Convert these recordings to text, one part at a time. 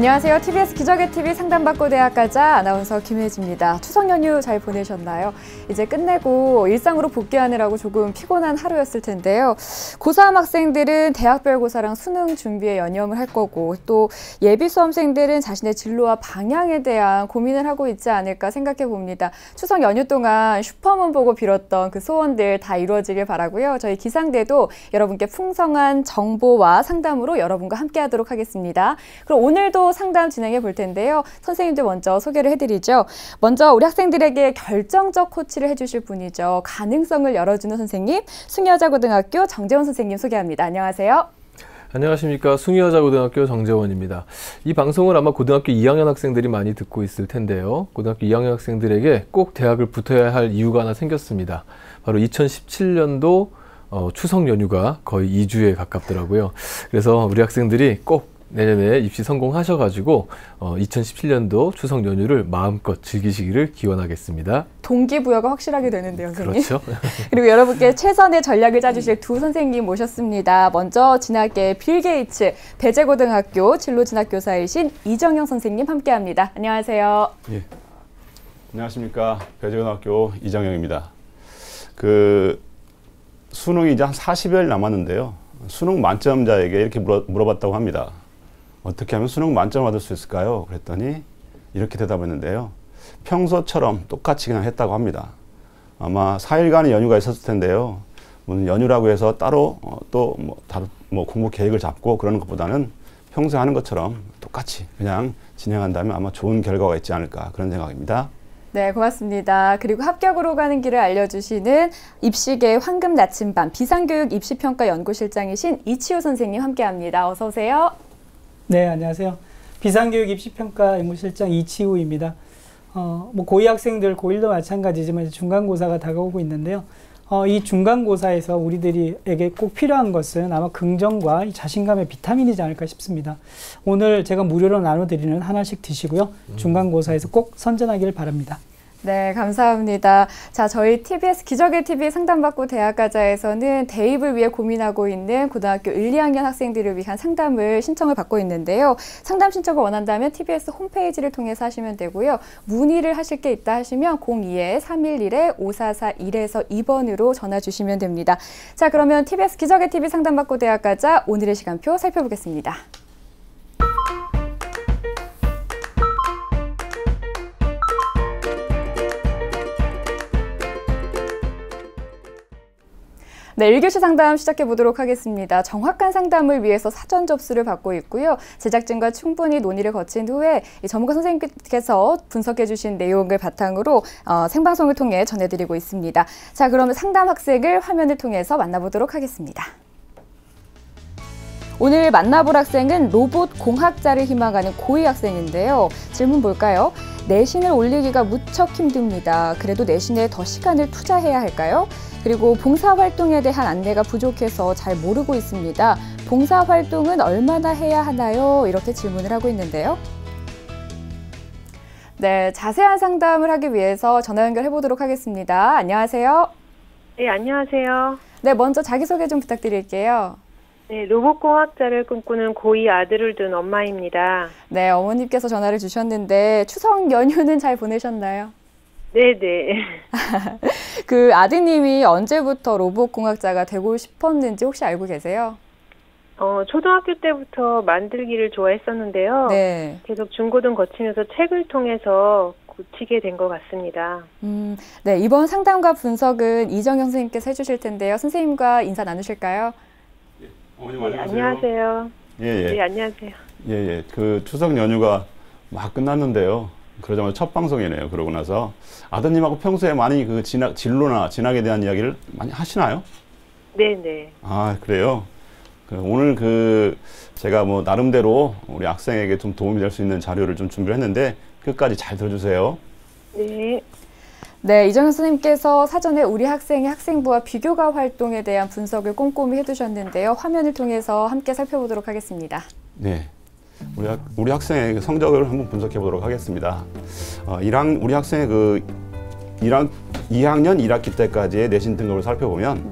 안녕하세요. TBS 기적의 TV 상담받고 대학 가자 아나운서 김혜지입니다. 추석 연휴 잘 보내셨나요? 이제 끝내고 일상으로 복귀하느라고 조금 피곤한 하루였을 텐데요. 고3 학생들은 대학별고사랑 수능 준비에 연념을 할 거고 또 예비 수험생들은 자신의 진로와 방향에 대한 고민을 하고 있지 않을까 생각해 봅니다. 추석 연휴 동안 슈퍼문 보고 빌었던 그 소원들 다 이루어지길 바라고요. 저희 기상대도 여러분께 풍성한 정보와 상담으로 여러분과 함께하도록 하겠습니다. 그럼 오늘도 상담 진행해 볼 텐데요. 선생님들 먼저 소개를 해드리죠. 먼저 우리 학생들에게 결정적 코치를 해주실 분이죠. 가능성을 열어주는 선생님, 숭의여자고등학교 정재원 선생님 소개합니다. 안녕하세요. 안녕하십니까. 숭의여자고등학교 정재원입니다. 이 방송을 아마 고등학교 2학년 학생들이 많이 듣고 있을 텐데요. 고등학교 2학년 학생들에게 꼭 대학을 붙어야 할 이유가 하나 생겼습니다. 바로 2017년도 추석 연휴가 거의 2주에 가깝더라고요. 그래서 우리 학생들이 꼭 내년에 입시 성공하셔가지고 2017년도 추석 연휴를 마음껏 즐기시기를 기원하겠습니다. 동기부여가 확실하게 되는데요, 선생님. 그렇죠. 그리고 여러분께 최선의 전략을 짜주실 두 선생님 모셨습니다. 먼저 진학계 빌 게이츠 배재고등학교 진로진학교사이신 이정영 선생님 함께합니다. 안녕하세요. 예. 안녕하십니까. 배재고등학교 이정영입니다. 수능이 이제 한 40여일 남았는데요. 수능 만점자에게 이렇게 물어봤다고 합니다. 어떻게 하면 수능 만점을 받을 수 있을까요? 그랬더니 이렇게 대답했는데요. 평소처럼 똑같이 그냥 했다고 합니다. 아마 4일간의 연휴가 있었을 텐데요. 연휴라고 해서 따로 공부 계획을 잡고 그러는 것보다는 평소에 하는 것처럼 똑같이 그냥 진행한다면 아마 좋은 결과가 있지 않을까 그런 생각입니다. 네, 고맙습니다. 그리고 합격으로 가는 길을 알려주시는 입시계 황금 나침반 비상교육 입시평가 연구실장이신 이치우 선생님 함께합니다. 어서 오세요. 네, 안녕하세요. 비상교육 입시평가 연구실장 이치우입니다. 고2 학생들, 고1도 마찬가지지만 중간고사가 다가오고 있는데요. 이 중간고사에서 우리들에게 꼭 필요한 것은 아마 긍정과 자신감의 비타민이지 않을까 싶습니다. 오늘 제가 무료로 나눠드리는 하나씩 드시고요. 중간고사에서 꼭 선전하기를 바랍니다. 네, 감사합니다. 자, 저희 TBS 기적의 TV 상담받고 대학 가자에서는 대입을 위해 고민하고 있는 고등학교 1, 2학년 학생들을 위한 상담을 신청을 받고 있는데요. 상담 신청을 원한다면 TBS 홈페이지를 통해서 하시면 되고요. 문의를 하실 게 있다 하시면 02-311-5441에서 2번으로 전화 주시면 됩니다. 자, 그러면 TBS 기적의 TV 상담받고 대학 가자 오늘의 시간표 살펴보겠습니다. 네, 1교시 상담 시작해 보도록 하겠습니다. 정확한 상담을 위해서 사전 접수를 받고 있고요. 제작진과 충분히 논의를 거친 후에 전문가 선생님께서 분석해 주신 내용을 바탕으로 생방송을 통해 전해드리고 있습니다. 자, 그러면 상담 학생을 화면을 통해서 만나보도록 하겠습니다. 오늘 만나볼 학생은 로봇 공학자를 희망하는 고2 학생인데요. 질문 볼까요? 내신을 올리기가 무척 힘듭니다. 그래도 내신에 더 시간을 투자해야 할까요? 그리고 봉사활동에 대한 안내가 부족해서 잘 모르고 있습니다. 봉사활동은 얼마나 해야 하나요? 이렇게 질문을 하고 있는데요. 네, 자세한 상담을 하기 위해서 전화 연결해 보도록 하겠습니다. 안녕하세요. 네, 안녕하세요. 네, 먼저 자기소개 좀 부탁드릴게요. 네, 로봇공학자를 꿈꾸는 고2 아들을 둔 엄마입니다. 네, 어머님께서 전화를 주셨는데 추석 연휴는 잘 보내셨나요? 네네. 그 아드님이 언제부터 로봇공학자가 되고 싶었는지 혹시 알고 계세요? 초등학교 때부터 만들기를 좋아했었는데요. 네. 계속 중고등 거치면서 책을 통해서 고치게 된 것 같습니다. 네, 이번 상담과 분석은 이정영 선생님께서 해주실 텐데요. 선생님과 인사 나누실까요? 어머님 네, 안녕하세요. 예. 네, 안녕하세요. 예. 그 추석 연휴가 막 끝났는데요. 그러자마자 첫 방송이네요. 그러고 나서 아드님하고 평소에 많이 그 진로나 진학에 대한 이야기를 많이 하시나요? 네네. 아, 그래요? 오늘 제가 나름대로 우리 학생에게 좀 도움이 될 수 있는 자료를 좀 준비를 했는데 끝까지 잘 들어주세요. 네. 네, 이정현 선생님께서 사전에 우리 학생의 학생부와 비교과 활동에 대한 분석을 꼼꼼히 해두셨는데요. 화면을 통해서 함께 살펴보도록 하겠습니다. 네. 우리 학생의 성적을 한번 분석해 보도록 하겠습니다. 우리 학생의 2학년 1학기 때까지의 내신 등급을 살펴보면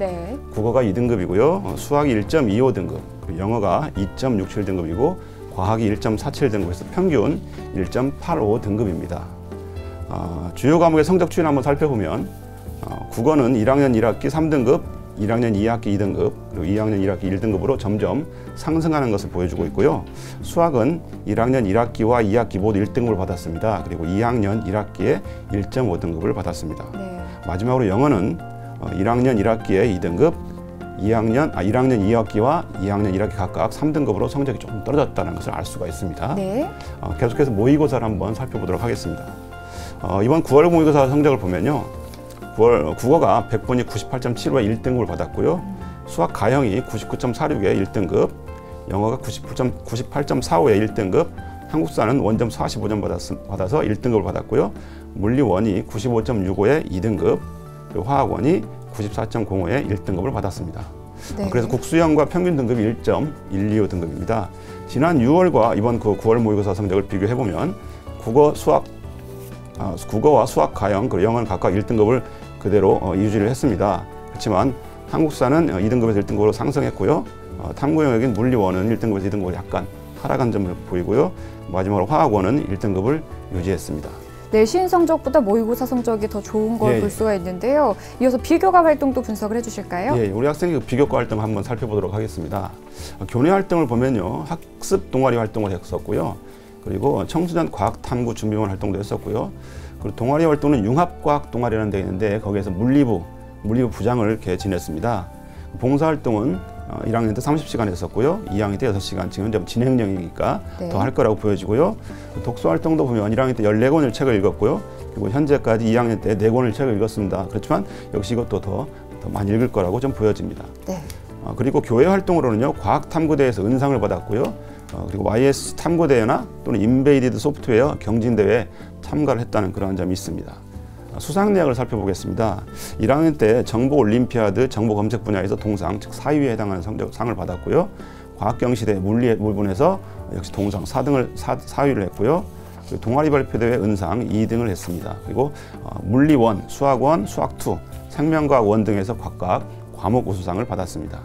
국어가 2등급이고요. 수학이 1.25등급, 영어가 2.67등급이고 과학이 1.47등급에서 평균 1.85등급입니다. 주요 과목의 성적 추이를 한번 살펴보면 국어는 1학년 1학기 3등급, 1학년 2학기 2등급, 그리고 2학년 1학기 1등급으로 점점 상승하는 것을 보여주고 있고요. 수학은 1학년 1학기와 2학기 모두 1등급을 받았습니다. 그리고 2학년 1학기에 1.5등급을 받았습니다. 네. 마지막으로 영어는 1학년 1학기에 2등급, 1학년 2학기와 2학년 1학기 각각 3등급으로 성적이 조금 떨어졌다는 것을 알 수가 있습니다. 네. 계속해서 모의고사를 한번 살펴보도록 하겠습니다. 이번 9월 모의고사 성적을 보면요. 국어가 100분이 98.75에 1등급을 받았고요. 수학 가형이 99.46에 1등급, 영어가 98.45에 1등급, 한국사는 원점 45점 받아서 1등급을 받았고요. 물리원이 95.65에 2등급, 그리고 화학원이 94.05에 1등급을 받았습니다. 네. 그래서 국수형과 평균 등급이 1.125등급입니다. 지난 6월과 이번 그 9월 모의고사 성적을 비교해보면 국어와 수학 가형, 그리고 영어는 각각 1등급을 그대로 유지를 했습니다. 그렇지만 한국사는 2등급에서 1등급으로 상승했고요. 탐구 영역인 물리원은 1등급에서 2등급으로 약간 하락한 점을 보이고요. 마지막으로 화학원은 1등급을 유지했습니다. 내신 성적보다 모의고사 성적이 더 좋은 걸 볼 수가 있는데요. 이어서 비교과 활동도 분석을 해주실까요? 예, 우리 학생의 비교과 활동 한번 살펴보도록 하겠습니다. 교내 활동을 보면요, 학습 동아리 활동을 했었고요. 그리고 청소년 과학 탐구 준비원 활동도 했었고요. 그리고 동아리 활동은 융합과학 동아리라는 데 있는데 거기에서 물리부 부장을 이렇게 지냈습니다. 봉사 활동은 1학년 때 30시간 했었고요. 2학년 때 6시간, 지금 현재 진행형이니까 네. 더 할 거라고 보여지고요. 독서 활동도 보면 1학년 때 14권을 책을 읽었고요. 그리고 현재까지 2학년 때 4권을 책을 읽었습니다. 그렇지만 역시 이것도 더 많이 읽을 거라고 좀 보여집니다. 네. 그리고 교회 활동으로는요, 과학탐구대회에서 은상을 받았고요. 그리고 YS 탐구대회나 또는 인베이디드 소프트웨어 경진대회에 참가를 했다는 그런 점이 있습니다. 수상 내역을 살펴보겠습니다. 1학년 때 정보올림피아드 정보검색 분야에서 동상, 즉 4위에 해당하는 상을 받았고요. 과학경시대 물분에서 역시 동상 4위를 했고요. 그리고 동아리 발표대회 은상 2등을 했습니다. 그리고 물리원, 수학원, 수학2, 생명과학원 등에서 각각 과목 우수상을 받았습니다.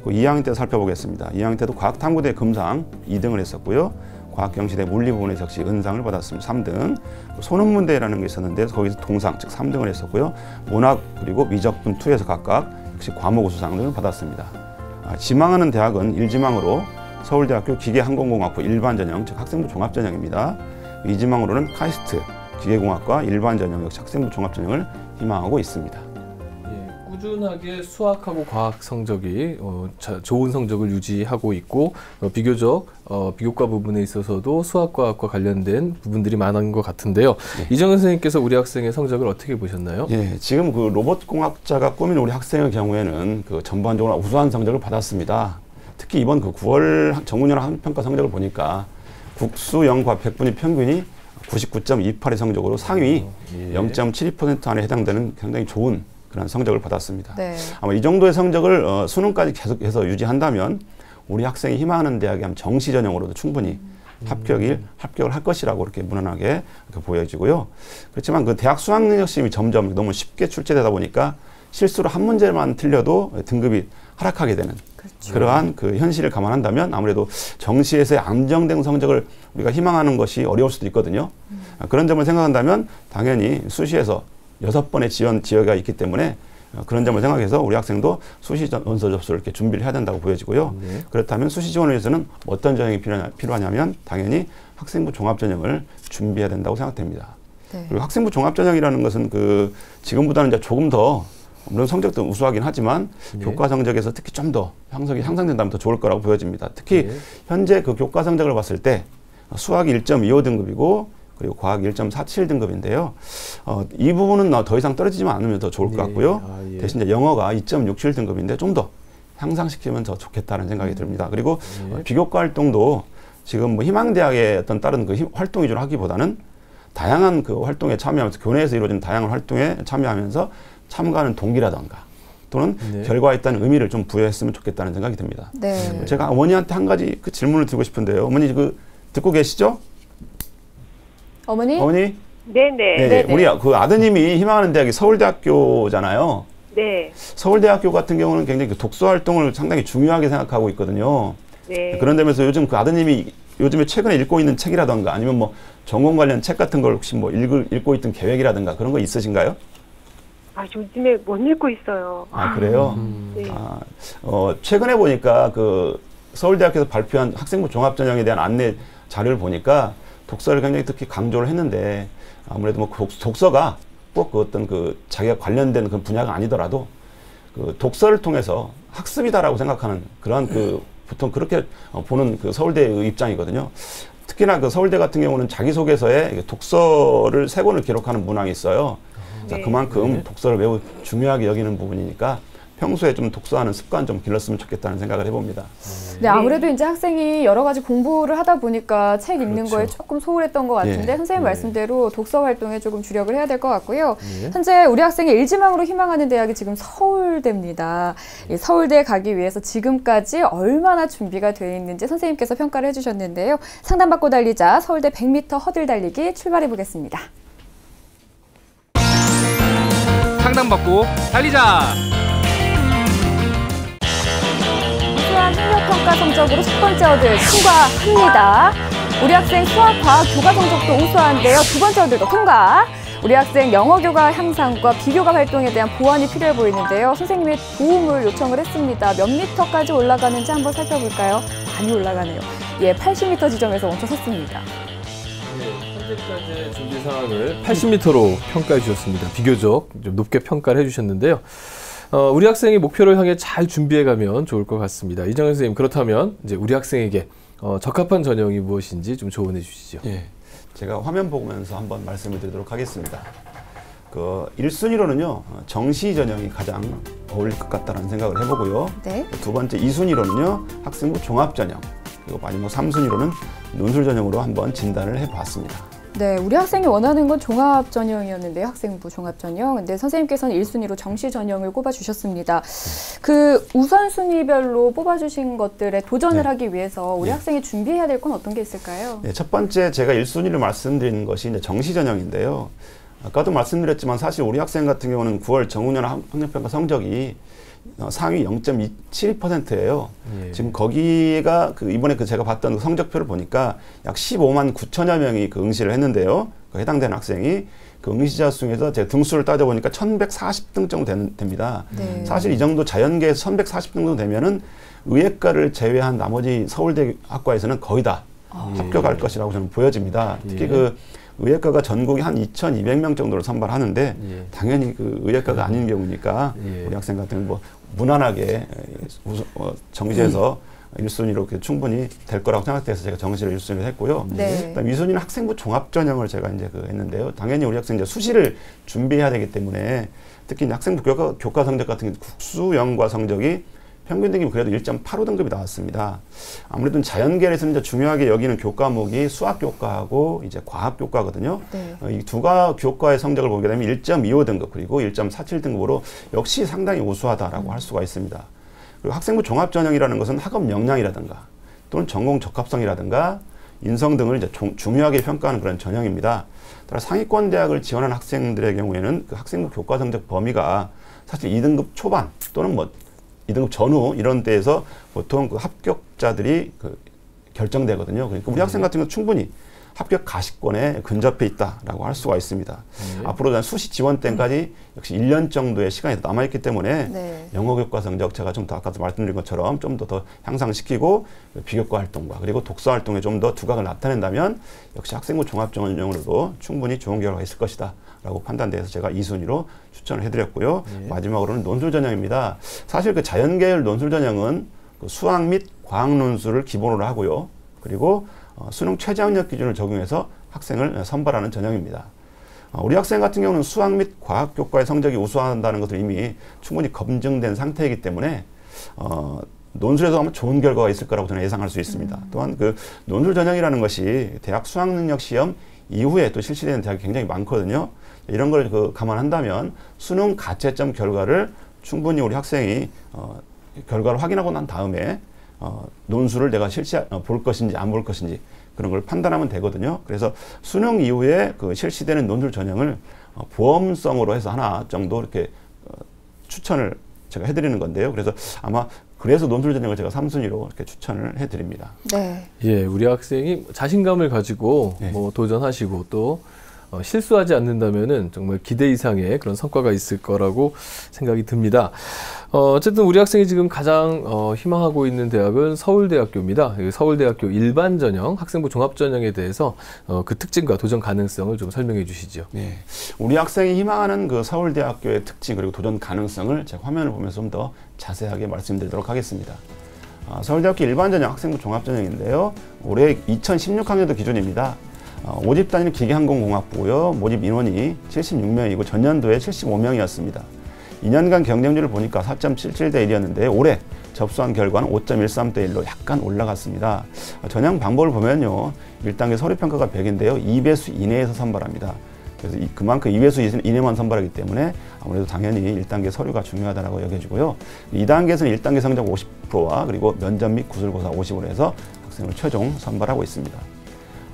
2학년 때 살펴보겠습니다. 2학년 때도 과학탐구대 금상 2등을 했었고요. 과학경시대 물리 부분에서 역시 은상을 받았습니다. 3등. 소논문대회라는 게 있었는데 거기서 동상, 즉 3등을 했었고요. 문학 그리고 미적분 2에서 각각 역시 과목 우수상을 받았습니다. 지망하는 대학은 1지망으로 서울대학교 기계항공공학부 일반전형, 즉 학생부 종합전형입니다. 2지망으로는 카이스트 기계공학과 일반전형, 역시 학생부 종합전형을 희망하고 있습니다. 꾸준하게 수학하고 과학 성적이 좋은 성적을 유지하고 있고 비교적 비교과 부분에 있어서도 수학과학과 관련된 부분들이 많은 것 같은데요. 네. 이정은 선생님께서 우리 학생의 성적을 어떻게 보셨나요? 예, 지금 그 로봇공학자가 꾸민 우리 학생의 경우에는 그 전반적으로 우수한 성적을 받았습니다. 특히 이번 그 9월 정문연합 학력평가 성적을 보니까 국수 영과 100분위 평균이 99.28의 성적으로 상위 0.72% 안에 해당되는 굉장히 좋은 그런 성적을 받았습니다. 네. 아마 이 정도의 성적을 수능까지 계속해서 유지한다면 우리 학생이 희망하는 대학에 한 정시 전형으로도 충분히 합격을 할 것이라고 이렇게 무난하게 이렇게 보여지고요. 그렇지만 그 대학 수학 능력 시험이 점점 너무 쉽게 출제되다 보니까 실수로 한 문제만 틀려도 등급이 하락하게 되는 그렇죠. 그러한 그 현실을 감안한다면 아무래도 정시에서의 안정된 성적을 우리가 희망하는 것이 어려울 수도 있거든요. 그런 점을 생각한다면 당연히 수시에서 6번의 지원 지역이 있기 때문에 그런 점을 생각해서 우리 학생도 수시 원서 접수를 이렇게 준비를 해야 된다고 보여지고요. 네. 그렇다면 수시 지원을 위해서는 어떤 전형이 필요하냐면 당연히 학생부 종합전형을 준비해야 된다고 생각됩니다. 네. 그리고 학생부 종합전형이라는 것은 그 지금보다는 이제 조금 더 물론 성적도 우수하긴 하지만 네. 교과 성적에서 특히 좀 더 향상된다면 더 좋을 거라고 보여집니다. 특히 네. 현재 그 교과 성적을 봤을 때 수학이 1.25등급이고 그리고 과학 1.47등급인데요. 이 부분은 더 이상 떨어지지만 않으면 더 좋을 것 같고요. 예. 대신 이제 영어가 2.67등급인데 좀 더 향상시키면 더 좋겠다는 생각이 듭니다. 그리고 비교과 활동도 지금 뭐 희망대학의 어떤 다른 그 활동 위주로 하기보다는 다양한 그 활동에 참여하면서 교내에서 이루어지는 다양한 활동에 참여하면서 참가하는 동기라던가 또는 결과에 있다는 의미를 좀 부여했으면 좋겠다는 생각이 듭니다. 네. 제가 어머니한테 한 가지 그 질문을 드리고 싶은데요. 어머니 그 듣고 계시죠? 어머니? 네네. 우리 그 아드님이 희망하는 대학이 서울대학교잖아요. 네. 서울대학교 같은 경우는 굉장히 그 독서 활동을 상당히 중요하게 생각하고 있거든요. 네. 그런 점에서 요즘 그 아드님이 요즘에 최근에 읽고 있는 책이라던가 아니면 뭐 전공 관련 책 같은 걸 혹시 뭐 읽고 있던 계획이라든가 그런 거 있으신가요? 요즘에 못 읽고 있어요. 그래요? 네. 최근에 보니까 그 서울대학교에서 발표한 학생부 종합전형에 대한 안내 자료를 보니까 독서를 굉장히 특히 강조를 했는데 아무래도 뭐 독서가 꼭 그 어떤 그 자기가 관련된 그 분야가 아니더라도 그 독서를 통해서 학습이다라고 생각하는 그런 그 보통 그렇게 보는 그 서울대의 입장이거든요. 특히나 그 서울대 같은 경우는 자기소개서에 독서를 3권을 기록하는 문항이 있어요. 자, 그만큼 독서를 매우 중요하게 여기는 부분이니까 평소에 좀 독서하는 습관 좀 길렀으면 좋겠다는 생각을 해봅니다. 네, 아무래도 이제 학생이 여러 가지 공부를 하다 보니까 책 읽는 그렇죠. 거에 조금 소홀했던 것 같은데 선생님 말씀대로 독서 활동에 조금 주력을 해야 될 것 같고요. 현재 우리 학생이 일지망으로 희망하는 대학이 지금 서울대입니다. 이 서울대에 가기 위해서 지금까지 얼마나 준비가 되어 있는지 선생님께서 평가를 해주셨는데요. 상담받고 달리자 서울대 100m 허들 달리기 출발해 보겠습니다. 상담받고 달리자. 우수한 학력평가 성적으로 첫 번째 허들 통과합니다. 우리 학생 수학, 과학, 교과 성적도 우수한데요. 두 번째 허들도 통과. 우리 학생 영어 교과 향상과 비교과 활동에 대한 보완이 필요해 보이는데요. 선생님의 도움을 요청을 했습니다. 몇 미터까지 올라가는지 한번 살펴볼까요? 많이 올라가네요. 80m 지점에서 멈춰 섰습니다. 현재까지의 준비 상황을 80m로 평가해 주셨습니다. 비교적 좀 높게 평가를 해주셨는데요. 우리 학생이 목표를 향해 잘 준비해 가면 좋을 것 같습니다. 이정현 선생님, 그렇다면 이제 우리 학생에게 적합한 전형이 무엇인지 좀 조언해 주시죠. 예, 제가 화면 보면서 한번 말씀을 드리도록 하겠습니다. 그 1순위로는요, 정시 전형이 가장 어울릴 것 같다는 생각을 해보고요. 네. 두 번째 2순위로는요, 학생부 종합 전형. 그리고 마지막 3순위로는 논술 전형으로 한번 진단을 해봤습니다. 네, 우리 학생이 원하는 건 종합 전형이었는데요. 학생부 종합 전형. 근데 선생님께서는 1순위로 정시 전형을 꼽아주셨습니다. 그 우선순위별로 뽑아주신 것들에 도전을 하기 위해서 우리 학생이 준비해야 될 건 어떤 게 있을까요? 네, 첫 번째 제가 1순위로 말씀드리는 것이 이제 정시 전형인데요. 아까도 말씀드렸지만 사실 우리 학생 같은 경우는 9월 정후년 학력평가 성적이 상위 0.27%예요. 지금 거기가 이번에 제가 봤던 성적표를 보니까 약 15만 9천여 명이 응시를 했는데요. 해당되는 학생이 그 응시자 중에서 제가 등수를 따져보니까 1140등 정도 됩니다. 네. 사실 이 정도 자연계에서 1140등 정도 되면은 의예과를 제외한 나머지 서울대 학과에서는 거의 다 합격할 것이라고 저는 보여집니다. 특히 그 의예과가 전국에 한 2,200명 정도를 선발하는데 당연히 그 의예과가 아닌 경우니까 우리 학생 같은 경우는 뭐 무난하게 정시에서 1순위로 충분히 될 거라고 생각돼서 제가 정시를 1순위로 했고요. 그다음 2순위는 학생부 종합전형을 제가 이제 했는데요. 당연히 우리 학생 이제 수시를 준비해야 되기 때문에 특히 이제 학생부 교과 성적 같은 게 국수영과 성적이 평균 등급이 그래도 1.85등급이 나왔습니다. 아무래도 자연계에서는 이제 중요하게 여기는 교과목이 수학 교과하고 이제 과학 교과거든요. 이 두 교과의 성적을 보게 되면 1.25등급 그리고 1.47등급으로 역시 상당히 우수하다라고 할 수가 있습니다. 그리고 학생부 종합전형이라는 것은 학업 역량이라든가 또는 전공 적합성이라든가 인성 등을 이제 중요하게 평가하는 그런 전형입니다. 따라 상위권 대학을 지원한 학생들의 경우에는 그 학생부 교과 성적 범위가 사실 2등급 초반 또는 뭐 2등급 전후 이런 데에서 보통 그 합격자들이 결정되거든요. 그러니까 우리 학생 같은 경우 충분히 합격 가시권에 근접해 있다라고 할 수가 있습니다. 앞으로 수시 지원 때까지 역시 1년 정도의 시간이 남아있기 때문에 영어 교과 성적 제가 좀 더 아까도 말씀드린 것처럼 좀 더 향상시키고 비교과 활동과 그리고 독서 활동에 좀 더 두각을 나타낸다면 역시 학생부 종합전형으로도 충분히 좋은 결과가 있을 것이다 라고 판단돼서 제가 2순위로 추천을 해드렸고요. 마지막으로는 논술 전형입니다. 사실 그 자연계열 논술 전형은 그 수학 및 과학 논술을 기본으로 하고요. 그리고 수능 최저학력 기준을 적용해서 학생을 선발하는 전형입니다. 우리 학생 같은 경우는 수학 및 과학 교과의 성적이 우수하다는 것을 이미 충분히 검증된 상태이기 때문에 논술에서 아마 좋은 결과가 있을 거라고 저는 예상할 수 있습니다. 또한 그 논술 전형이라는 것이 대학 수학능력 시험 이후에 또 실시되는 대학이 굉장히 많거든요. 이런 걸 감안한다면 수능 가채점 결과를 충분히 우리 학생이 결과를 확인하고 난 다음에 논술을 내가 볼 것인지 안 볼 것인지 그런 걸 판단하면 되거든요. 그래서 수능 이후에 실시되는 논술 전형을 보험성으로 해서 하나 정도 이렇게 추천을 제가 해드리는 건데요. 그래서 아마 그래서 논술 전형을 제가 3순위로 이렇게 추천을 해드립니다. 네. 예, 우리 학생이 자신감을 가지고 네. 뭐 도전하시고 또 실수하지 않는다면은 정말 기대 이상의 그런 성과가 있을 거라고 생각이 듭니다. 어쨌든 우리 학생이 지금 가장 희망하고 있는 대학은 서울대학교입니다. 서울대학교 일반 전형, 학생부 종합 전형에 대해서 그 특징과 도전 가능성을 좀 설명해 주시죠. 네, 우리 학생이 희망하는 그 서울대학교의 특징 그리고 도전 가능성을 제가 화면을 보면서 좀 더 자세하게 말씀드리도록 하겠습니다. 서울대학교 일반 전형, 학생부 종합 전형인데요. 올해 2016학년도 기준입니다. 모집 단위는 기계항공공학부고요. 모집 인원이 76명이고 전년도에 75명이었습니다. 2년간 경쟁률을 보니까 4.77대 1이었는데 올해 접수한 결과는 5.13대 1로 약간 올라갔습니다. 전형 방법을 보면요. 1단계 서류평가가 100인데요. 2배수 이내에서 선발합니다. 그래서 그만큼 2배수 이내만 선발하기 때문에 아무래도 당연히 1단계 서류가 중요하다고 여겨지고요. 2단계에서는 1단계 성적 50%와 그리고 면접 및 구술고사 50으로 해서 학생을 최종 선발하고 있습니다.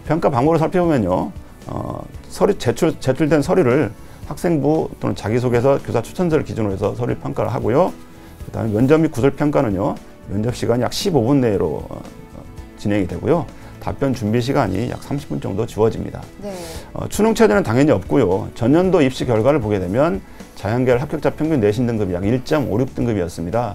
평가 방법을 살펴보면요. 제출된 서류를 학생부 또는 자기소개서, 교사 추천서를 기준으로 해서 서류 평가를 하고요. 그 다음에 면접 및 구술 평가는요. 면접 시간이 약 15분 내로 진행이 되고요. 답변 준비 시간이 약 30분 정도 주어집니다. 네. 추능 최저는 당연히 없고요. 전년도 입시 결과를 보게 되면 자연계열 합격자 평균 내신 등급이 약 1.56등급이었습니다.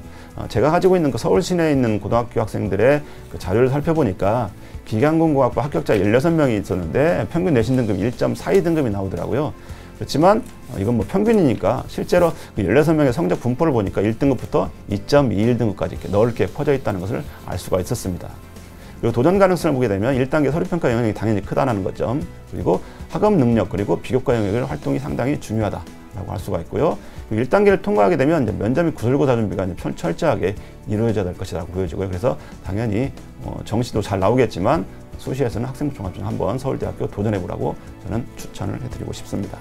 제가 가지고 있는 그 서울 시내에 있는 고등학교 학생들의 그 자료를 살펴보니까 기계항공공학부 합격자 16명이 있었는데 평균 내신 등급이 1.42등급이 나오더라고요. 그렇지만 이건 뭐 평균이니까 실제로 그 16명의 성적 분포를 보니까 1등급부터 2.21등급까지 이렇게 넓게 퍼져 있다는 것을 알 수가 있었습니다. 그리고 도전 가능성을 보게 되면 1단계 서류평가 영역이 당연히 크다는 것, 그리고 학업 능력 그리고 비교과 영역의 활동이 상당히 중요하다라고 할 수가 있고요. 1단계를 통과하게 되면 이제 면접 및 구술고사 준비가 이제 철저하게 이루어져야 될 것이라고 보여지고요. 그래서 당연히 정시도 잘 나오겠지만 수시에서는 학생부 종합전형 한번 서울대학교 도전해보라고 저는 추천을 해드리고 싶습니다.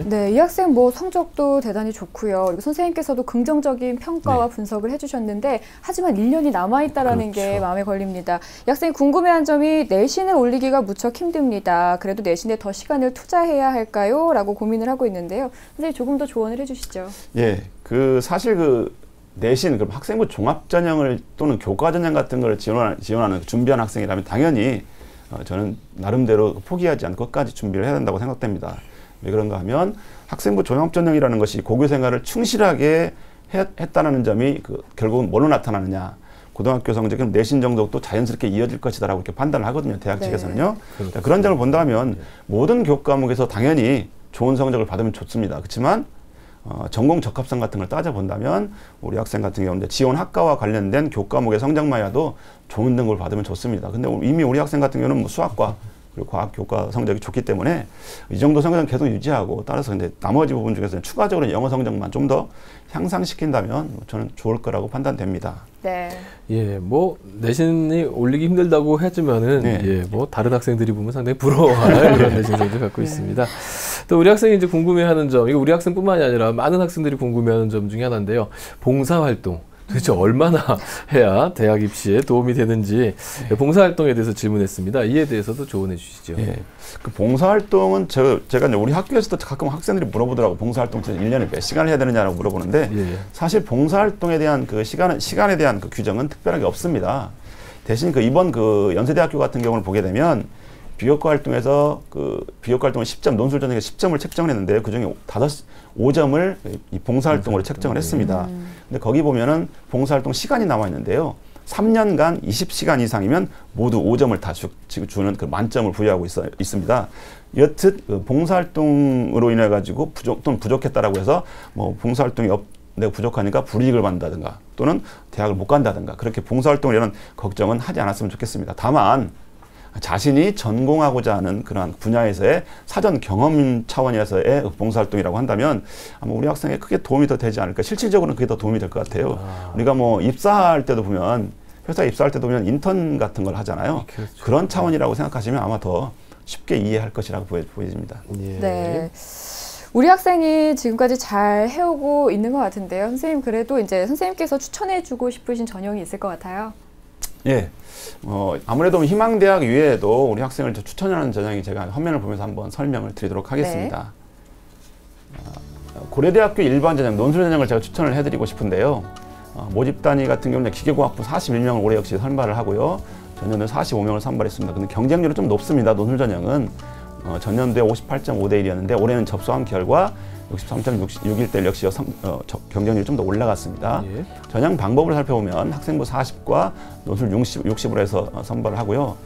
네, 이 학생 뭐 성적도 대단히 좋고요. 그리고 선생님께서도 긍정적인 평가와 네. 분석을 해주셨는데 하지만 1년이 남아있다는 게 그렇죠. 마음에 걸립니다. 이 학생이 궁금해한 점이 내신을 올리기가 무척 힘듭니다. 그래도 내신에 더 시간을 투자해야 할까요? 라고 고민을 하고 있는데요. 선생님 조금 더 조언을 해주시죠. 예, 사실 내신, 그럼 학생부 종합전형을 또는 교과전형 같은 걸 지원하는 준비한 학생이라면 당연히 저는 나름대로 포기하지 않고 끝까지 준비를 해야 된다고 생각됩니다. 왜 그런가 하면 학생부 종합전형이라는 것이 고교 생활을 충실하게 했다는 점이 결국은 뭘로 나타나느냐. 고등학교 성적은 내신 정도도 자연스럽게 이어질 것이다라고 이렇게 판단을 하거든요. 대학 측에서는요. 그렇죠. 그런 점을 본다면 모든 교과목에서 당연히 좋은 성적을 받으면 좋습니다. 그렇지만 전공 적합성 같은 걸 따져본다면 우리 학생 같은 경우는 지원 학과와 관련된 교과목의 성적만이라도 좋은 등급을 받으면 좋습니다. 근데 이미 우리 학생 같은 경우는 뭐 수학과 그리고 과학 교과 성적이 좋기 때문에 이 정도 성적은 계속 유지하고 따라서 이제 나머지 부분 중에서는 추가적으로 영어 성적만 좀 더 향상시킨다면 저는 좋을 거라고 판단됩니다. 네. 예, 뭐 내신이 올리기 힘들다고 하지만은 네. 예, 뭐 다른 학생들이 보면 상당히 부러워할 그런 내신 성적 갖고 있습니다. 또 우리 학생이 이제 궁금해하는 점, 이거 우리 학생뿐만이 아니라 많은 학생들이 궁금해하는 점 중에 하나인데요. 봉사활동. 도대체 얼마나 해야 대학 입시에 도움이 되는지 봉사활동에 대해서 질문했습니다. 이에 대해서도 조언해 주시죠. 예. 그 봉사활동은 제가 이제 우리 학교에서도 가끔 학생들이 물어보더라고. 봉사활동 1년에 몇 시간을 해야 되느냐라고 물어보는데 예. 사실 봉사활동에 대한 시간에 대한 규정은 특별하게 없습니다. 대신 이번 연세대학교 같은 경우를 보게 되면 비교과 활동에서 비교과 활동은 10점, 논술 전형에 10점을 책정을 했는데 그중에 5점을 이 봉사활동으로 책정을 했습니다. 근데 거기 보면은 봉사활동 시간이 나와 있는데요. 3년간 20시간 이상이면 모두 5점을 다 주는 만점을 부여하고 있습니다. 여튼 봉사활동으로 인해 가지고 또는 부족했다라고 해서 뭐 봉사활동이 내가 부족하니까 불이익을 받는다든가 또는 대학을 못 간다든가 그렇게 봉사활동을 이런 걱정은 하지 않았으면 좋겠습니다. 다만 자신이 전공하고자 하는 그런 분야에서의 사전 경험 차원에서의 봉사활동이라고 한다면 아마 우리 학생에 크게 도움이 더 되지 않을까. 실질적으로는 그게 더 도움이 될 것 같아요. 우리가 뭐 입사할 때도 보면 회사에 입사할 때도 보면 인턴 같은 걸 하잖아요. 그렇죠. 그런 차원이라고 생각하시면 아마 더 쉽게 이해할 것이라고 보여집니다. 예. 네. 우리 학생이 지금까지 잘 해오고 있는 것 같은데요. 선생님 그래도 이제 선생님께서 추천해주고 싶으신 전형이 있을 것 같아요. 예. 아무래도 희망대학 이외에도 우리 학생을 추천하는 전형이 제가 화면을 보면서 한번 설명을 드리도록 하겠습니다. 네. 고려대학교 일반 전형, 논술 전형을 제가 추천을 해드리고 싶은데요. 모집 단위 같은 경우는 기계공학부 41명을 올해 역시 선발을 하고요. 전년도에 45명을 선발했습니다. 근데 경쟁률은 좀 높습니다. 논술 전형은 전년도에 58.5대 1이었는데 올해는 접수한 결과 63.61대 역시 경쟁률이 좀 더 올라갔습니다. 예. 전형 방법을 살펴보면 학생부 40과 논술 60으로 해서 선발을 하고요.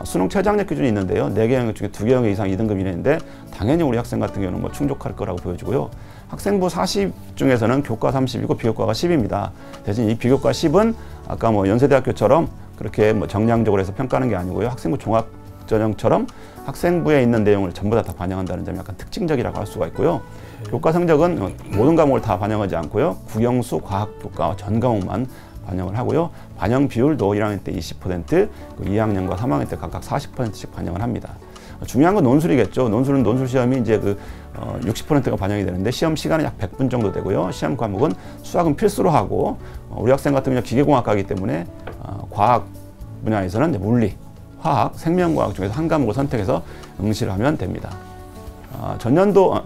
수능 최저학력 기준이 있는데요. 4개 영역 중에 2개 영역 이상 2등급이 있는데 당연히 우리 학생 같은 경우는 뭐 충족할 거라고 보여지고요. 학생부 40 중에서는 교과 30이고 비교과가 10입니다. 대신 이 비교과 10은 아까 뭐 연세대학교처럼 그렇게 뭐 정량적으로 해서 평가하는 게 아니고요. 학생부 종합전형처럼 학생부에 있는 내용을 전부 다 반영한다는 점이 약간 특징적이라고 할 수가 있고요. 교과 성적은 모든 과목을 다 반영하지 않고요. 국영수, 과학, 교과 전 과목만 반영을 하고요. 반영 비율도 1학년 때 20%, 2학년과 3학년 때 각각 40%씩 반영을 합니다. 중요한 건 논술이겠죠. 논술은 논술 시험이 이제 60%가 반영이 되는데 시험 시간은 약 100분 정도 되고요. 시험 과목은 수학은 필수로 하고 우리 학생 같은 경우는 기계공학과이기 때문에 과학 분야에서는 이제 물리, 화학, 생명과학 중에서 한 과목을 선택해서 응시를 하면 됩니다. 전년도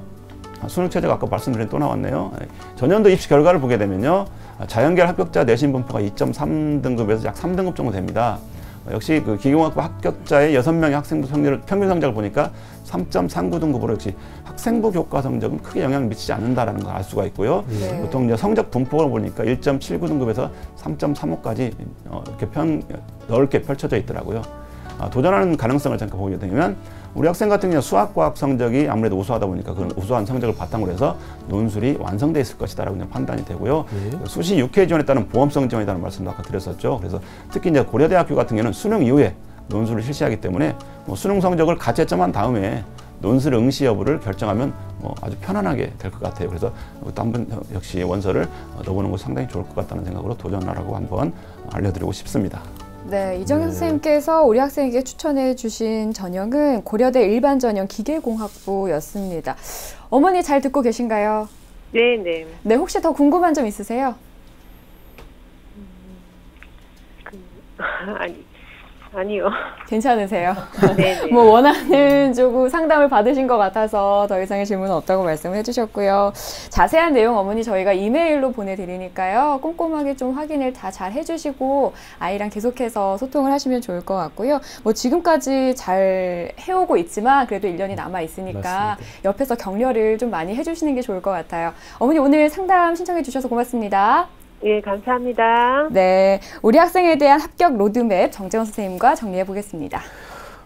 수능 최저가 아까 말씀드린 또 나왔네요. 전년도 입시 결과를 보게 되면요. 자연계열 합격자 내신 분포가 2.3등급에서 약 3등급 정도 됩니다. 역시 그 기계공학부 합격자의 6명의 학생부 평균 성적을 보니까 3.39등급으로 역시 학생부 교과 성적은 크게 영향을 미치지 않는다라는 걸 알 수가 있고요. 네. 보통 이제 성적 분포를 보니까 1.79등급에서 3.35까지 이렇게 넓게 펼쳐져 있더라고요. 도전하는 가능성을 잠깐 보게 되면 우리 학생 같은 경우 수학과학 성적이 아무래도 우수하다 보니까 그런 우수한 성적을 바탕으로 해서 논술이 완성돼 있을 것이다라고 그냥 판단이 되고요. 수시 6회 지원에 따른 보험성 지원이라는 말씀도 아까 드렸었죠. 그래서 특히 이제 고려대학교 같은 경우는 수능 이후에 논술을 실시하기 때문에 수능 성적을 가채점한 다음에 논술 응시 여부를 결정하면 아주 편안하게 될 것 같아요. 그래서 또 한번 역시 원서를 넣어보는 것이 상당히 좋을 것 같다는 생각으로 도전하라고 한번 알려드리고 싶습니다. 네, 이정현 선생님께서 우리 학생에게 추천해 주신 전형은 고려대 일반전형 기계공학부였습니다. 어머니 잘 듣고 계신가요? 네. 네, 혹시 더 궁금한 점 있으세요? 아니요. 괜찮으세요? 네네. 뭐 원하는 쪽으로 상담을 받으신 것 같아서 더 이상의 질문은 없다고 말씀을 해주셨고요. 자세한 내용 어머니 저희가 이메일로 보내드리니까요. 꼼꼼하게 좀 확인을 다 잘 해주시고 아이랑 계속해서 소통을 하시면 좋을 것 같고요. 뭐 지금까지 잘 해오고 있지만 그래도 1년이 남아 있으니까 맞습니다. 옆에서 격려를 좀 많이 해주시는 게 좋을 것 같아요. 어머니 오늘 상담 신청해 주셔서 고맙습니다. 예, 감사합니다. 네, 우리 학생에 대한 합격 로드맵 정재원 선생님과 정리해 보겠습니다.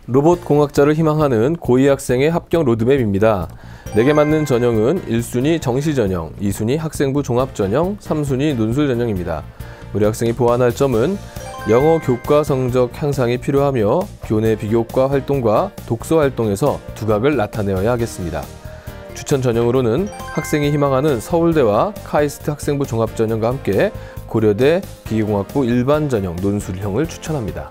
로봇 공학자를 희망하는 고2 학생의 합격 로드맵입니다. 4개 맞는 전형은 1순위 정시 전형, 2순위 학생부 종합 전형, 3순위 논술 전형입니다. 우리 학생이 보완할 점은 영어 교과 성적 향상이 필요하며 교내 비교과 활동과 독서 활동에서 두각을 나타내어야 하겠습니다. 추천 전형으로는 학생이 희망하는 서울대와 카이스트 학생부 종합전형과 함께 고려대 기계공학부 일반 전형 논술형을 추천합니다.